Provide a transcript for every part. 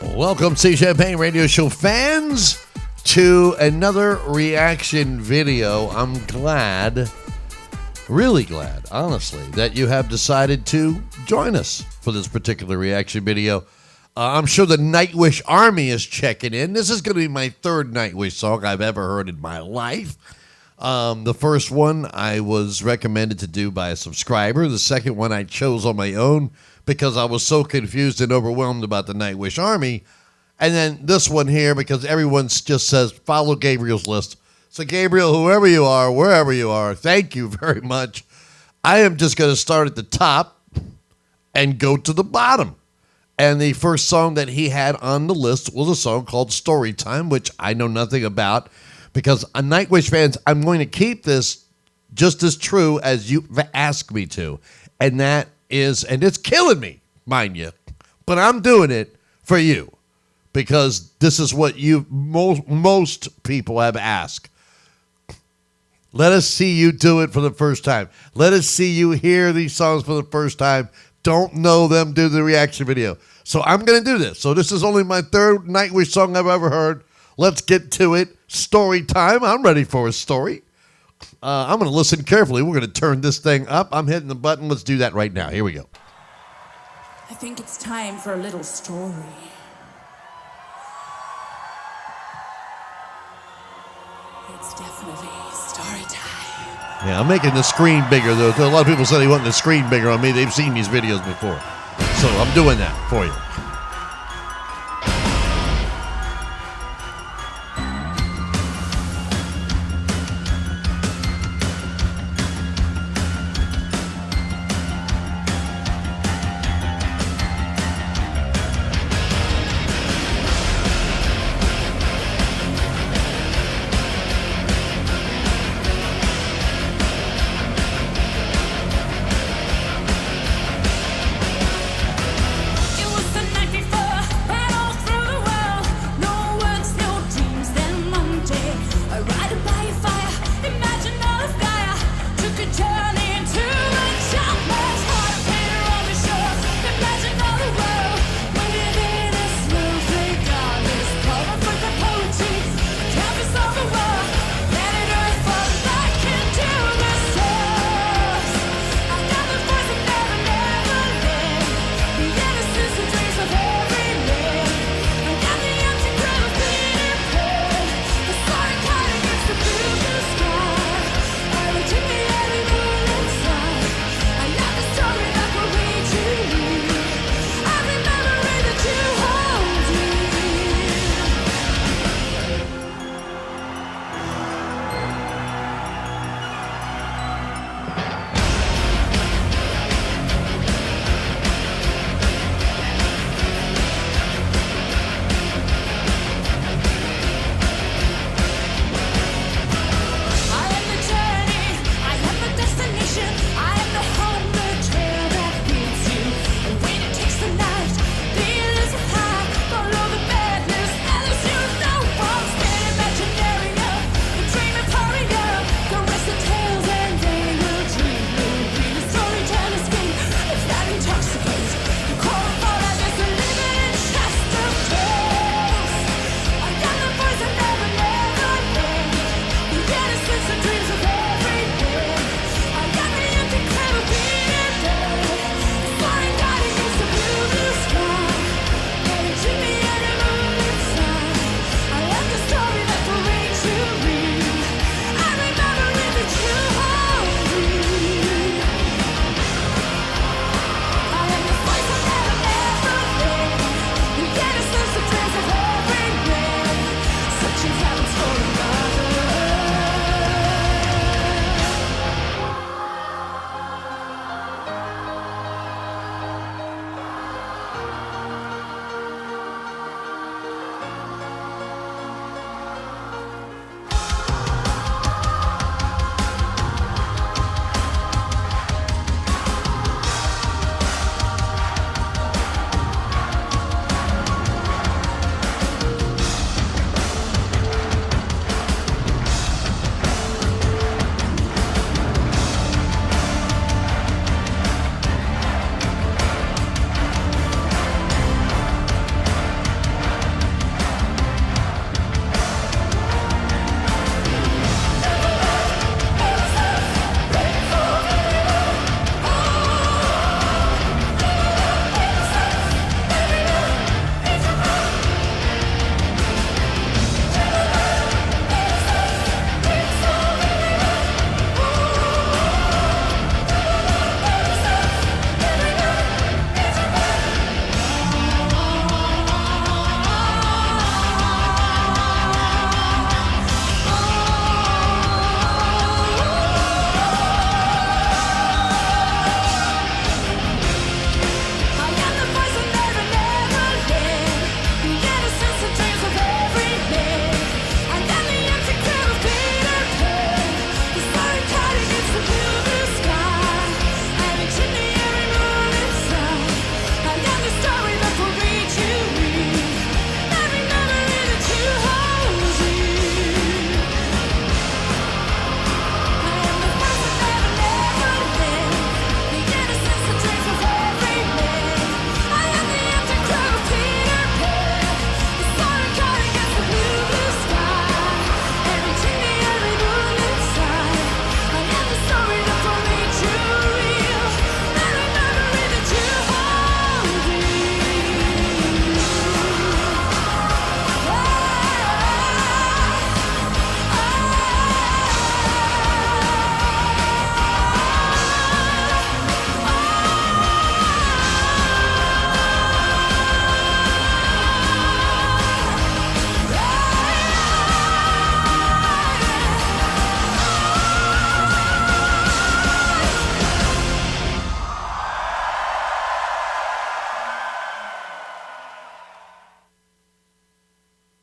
Welcome, Sea Champagne Radio Show fans, to another reaction video. I'm glad, really glad, honestly, that you have decided to join us for this particular reaction video. I'm sure the Nightwish Army is checking in. This is going to be my third Nightwish song I've ever heard in my life. The first one I was recommended to do by a subscriber. The second one I chose on my own because I was so confused and overwhelmed about the Nightwish Army. And then this one here because everyone just says, follow Gabriel's list. So Gabriel, whoever you are, wherever you are, thank you very much. I am just going to start at the top and go to the bottom. And the first song that he had on the list was a song called Storytime, which I know nothing about. Because Nightwish fans, I'm going to keep this just as true as you ask me to. And that is, and it's killing me, mind you, but I'm doing it for you. Because this is what you most people have asked. Let us see you do it for the first time. Let us see you hear these songs for the first time. Don't know them, do the reaction video. So I'm going to do this. So this is only my third Nightwish song I've ever heard. Let's get to it. Story time. I'm ready for a story. I'm going to listen carefully. We're going to turn this thing up. I'm hitting the button. Let's do that right now. Here we go. I think it's time for a little story. It's definitely story time. Yeah, I'm making the screen bigger, though. A lot of people said they want the screen bigger on me. They've seen these videos before. So I'm doing that for you. It was the night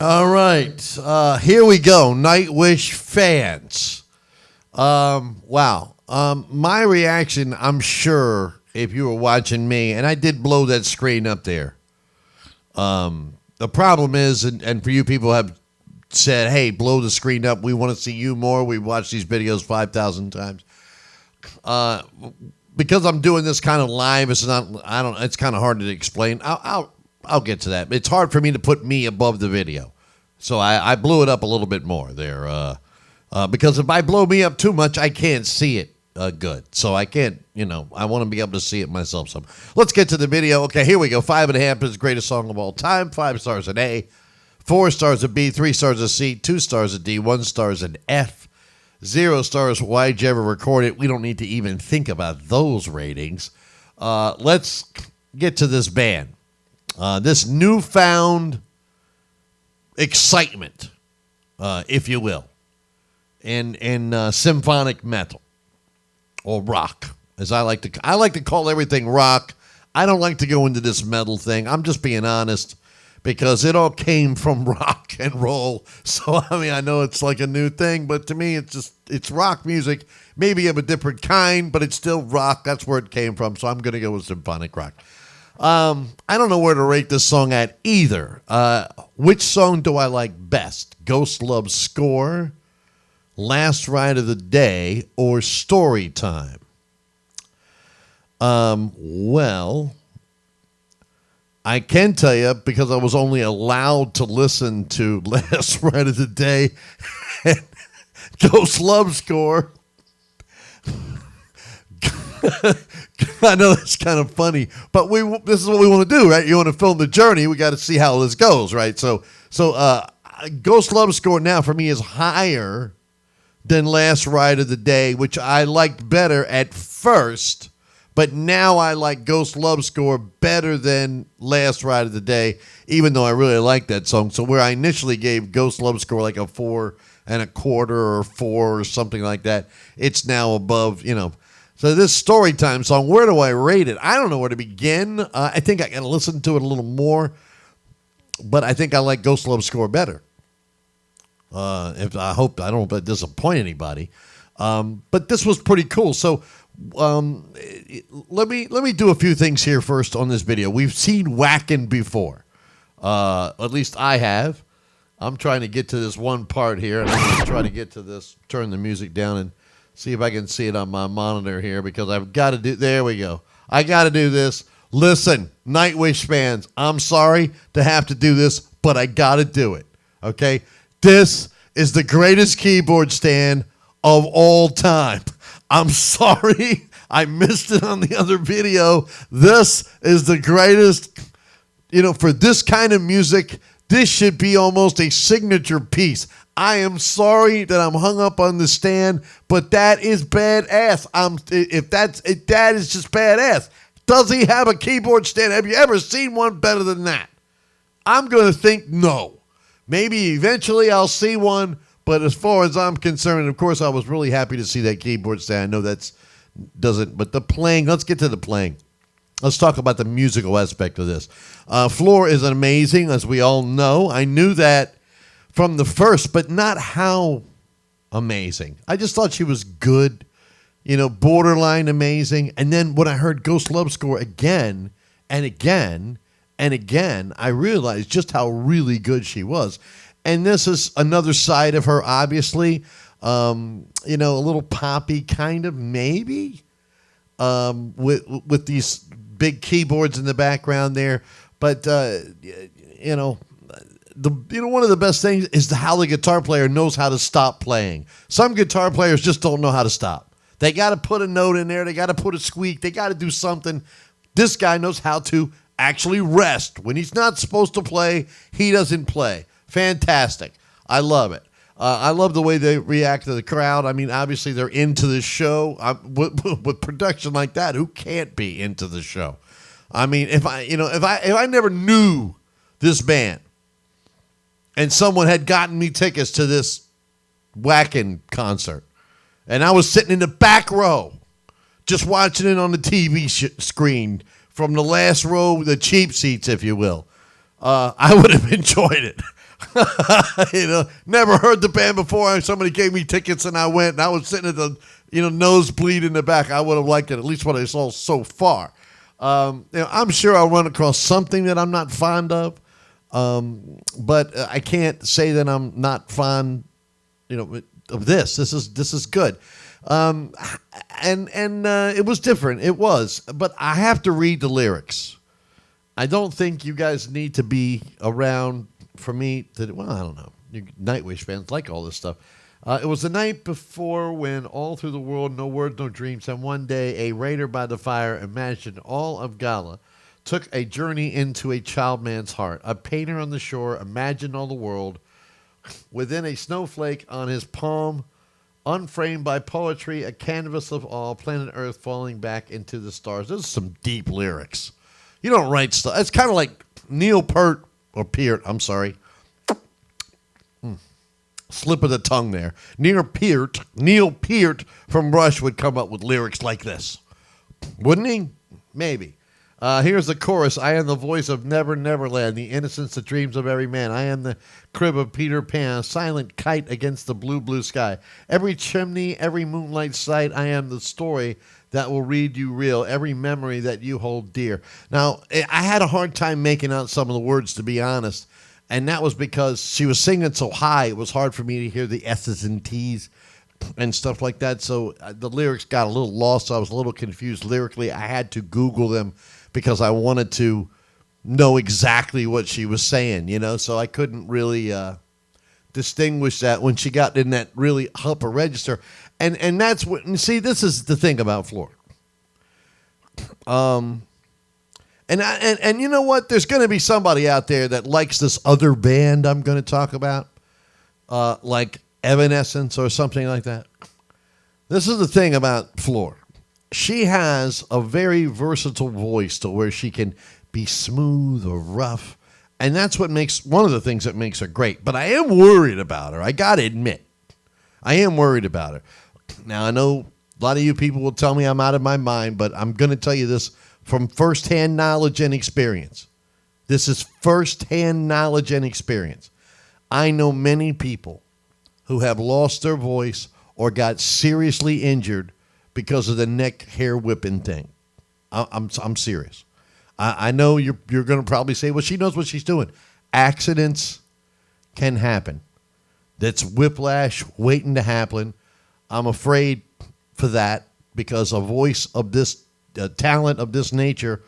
All right. Here we go. Nightwish fans. Wow. My reaction, I'm sure, if you were watching me, and I did blow that screen up there. The problem is, and for you people have said, hey, blow the screen up. We want to see you more. We watched these videos 5,000 times. Because I'm doing this kind of live, it's kind of hard to explain. I'll get to that. It's hard for me to put me above the video. So I blew it up a little bit more there. Because if I blow me up too much, I can't see it good. So I can't, I want to be able to see it myself. So let's get to the video. Okay, here we go. 5.5 is the greatest song of all time. 5 stars an A, 4 stars a B, 3 stars a C, 2 stars a D, 1 stars an F, 0 stars. Why'd you ever record it? We don't need to even think about those ratings. Let's get to this band. This newfound excitement, if you will, in symphonic metal or rock, as I like to call everything rock. I don't like to go into this metal thing. I'm just being honest, because it all came from rock and roll. So I know it's like a new thing, but to me, it's rock music, maybe of a different kind, but it's still rock. That's where it came from. So I'm gonna go with symphonic rock. I don't know where to rate this song at either. Which song do I like best? Ghost Love Score, Last Ride of the Day, or Storytime? Well, I can tell you, because I was only allowed to listen to Last Ride of the Day and Ghost Love Score. I know that's kind of funny, but this is what we want to do, right? You want to film the journey. We got to see how this goes, right? So Ghost Love Score now for me is higher than Last Ride of the Day, which I liked better at first, but now I like Ghost Love Score better than Last Ride of the Day, even though I really like that song. So where I initially gave Ghost Love Score like a 4.25 or 4 or something like that, it's now above, So this Storytime song, where do I rate it? I don't know where to begin. I think I got to listen to it a little more, but I think I like Ghost Love Score better. I hope I don't disappoint anybody. But this was pretty cool. So let me do a few things here first on this video. We've seen Whackin' before. At least I have. I'm trying to get to this one part here, and I'm going to try to get to this. Turn the music down and see if I can see it on my monitor here, because I've got to do. There we go. I got to do this. Listen, Nightwish fans, I'm sorry to have to do this, but I got to do it. Okay? This is the greatest keyboard stand of all time. I'm sorry I missed it on the other video. This is the greatest. For this kind of music, this should be almost a signature piece. I am sorry that I'm hung up on the stand, but that is badass. That is just badass. Does he have a keyboard stand? Have you ever seen one better than that? I'm going to think no. Maybe eventually I'll see one, but as far as I'm concerned, of course, I was really happy to see that keyboard stand. I know but the playing, let's get to the playing. Let's talk about the musical aspect of this. Floor is amazing, as we all know. I knew that from the first, but not how amazing. I just thought she was good, borderline amazing. And then when I heard Ghost Love Score again and again and again, I realized just how really good she was. And this is another side of her, obviously. A little poppy kind of, maybe, with these big keyboards in the background there. But, one of the best things is how the guitar player knows how to stop playing. Some guitar players just don't know how to stop. They got to put a note in there. They got to put a squeak. They got to do something. This guy knows how to actually rest. When he's not supposed to play, he doesn't play. Fantastic. I love it. I love the way they react to the crowd. I mean, obviously they're into the show. With production like that, who can't be into the show? I mean, if I never knew this band, and someone had gotten me tickets to this Whackin' concert, and I was sitting in the back row, just watching it on the TV screen from the last row, the cheap seats, if you will, I would have enjoyed it. Never heard the band before. Somebody gave me tickets and I went, and I was sitting at the, nosebleed in the back. I would have liked it, at least what I saw so far. I'm sure I'll run across something that I'm not fond of, but I can't say that I'm not fond, of this. This is good. And it was different. It was, but I have to read the lyrics. I don't think you guys need to be around for me to, I don't know. You Nightwish fans like all this stuff. It was the night before when all through the world, no words, no dreams, and one day a raider by the fire imagined all of Gala, took a journey into a child man's heart. A painter on the shore imagined all the world within a snowflake on his palm, unframed by poetry, a canvas of all, planet Earth falling back into the stars. Those are some deep lyrics. You don't write stuff. It's kind of like Neil Peart, or Peart, I'm sorry. Slip of the tongue there. Neil Peart from Rush would come up with lyrics like this. Wouldn't he? Maybe. Here's the chorus. I am the voice of Never Neverland, the innocence, the dreams of every man. I am the crib of Peter Pan, a silent kite against the blue, blue sky. Every chimney, every moonlight sight, I am the story that will read you real, every memory that you hold dear. Now, I had a hard time making out some of the words, to be honest, and that was because she was singing so high, it was hard for me to hear the S's and T's and stuff like that, so the lyrics got a little lost, so I was a little confused lyrically. I had to Google them because I wanted to know exactly what she was saying, so I couldn't really distinguish that when she got in that really upper register. And that's what, and see, this is the thing about Floor. And you know what? There's going to be somebody out there that likes this other band I'm going to talk about, like Evanescence or something like that. This is the thing about Floor. She has a very versatile voice to where she can be smooth or rough. And that's what makes, one of the things that makes her great. But I am worried about her. I got to admit. I am worried about her. Now, I know a lot of you people will tell me I'm out of my mind, but I'm going to tell you this from firsthand knowledge and experience. This is firsthand knowledge and experience. I know many people who have lost their voice or got seriously injured because of the neck hair whipping thing. I'm serious. I know you're going to probably say, well, she knows what she's doing. Accidents can happen. That's whiplash waiting to happen. I'm afraid for that because a voice of this talent of this nature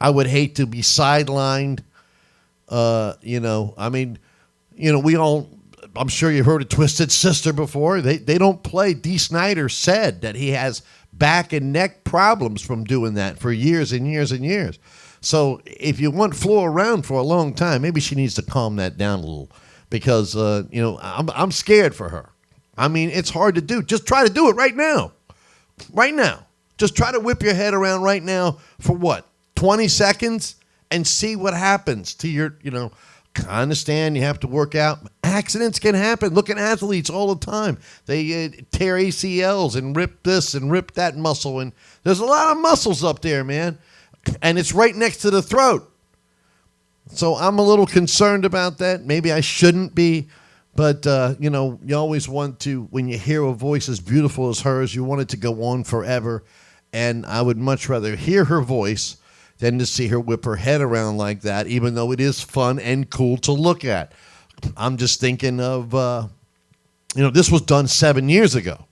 I would hate to be sidelined. We all, I'm sure you've heard of Twisted Sister before. They don't play. Dee Snider said that he has back and neck problems from doing that for years and years and years. So if you want Flo around for a long time, maybe she needs to calm that down a little because, I'm scared for her. I mean, it's hard to do. Just try to do it right now. Right now. Just try to whip your head around right now for what? 20 seconds and see what happens to your, I understand you have to work out. Accidents can happen. Look at athletes all the time. They tear ACLs and rip this and rip that muscle. And there's a lot of muscles up there, man. And it's right next to the throat. So I'm a little concerned about that. Maybe I shouldn't be. But, you always want to, when you hear a voice as beautiful as hers, you want it to go on forever. And I would much rather hear her voice than to see her whip her head around like that, even though it is fun and cool to look at. I'm just thinking of, this was done 7 years ago.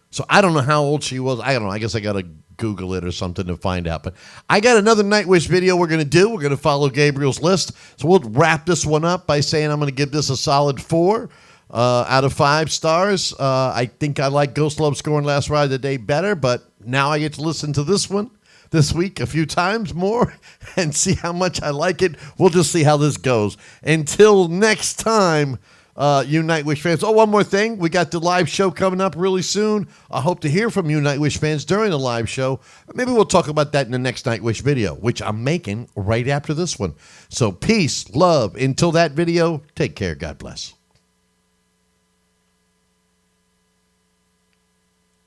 So I don't know how old she was. I don't know. I guess I got to Google it or something to find out. But I got another Nightwish video we're going to do. We're going to follow Gabriel's list. So we'll wrap this one up by saying I'm going to give this a solid 4 out of 5 stars. I think I like Ghost Love Scoring Last Ride of the Day better, but now I get to listen to this one this week a few times more and see how much I like it. We'll just see how this goes. Until next time, you Nightwish fans. Oh, one more thing. We got the live show coming up really soon. I hope to hear from you Nightwish fans during the live show. Maybe we'll talk about that in the next Nightwish video, which I'm making right after this one. So peace, love. Until that video, take care. God bless.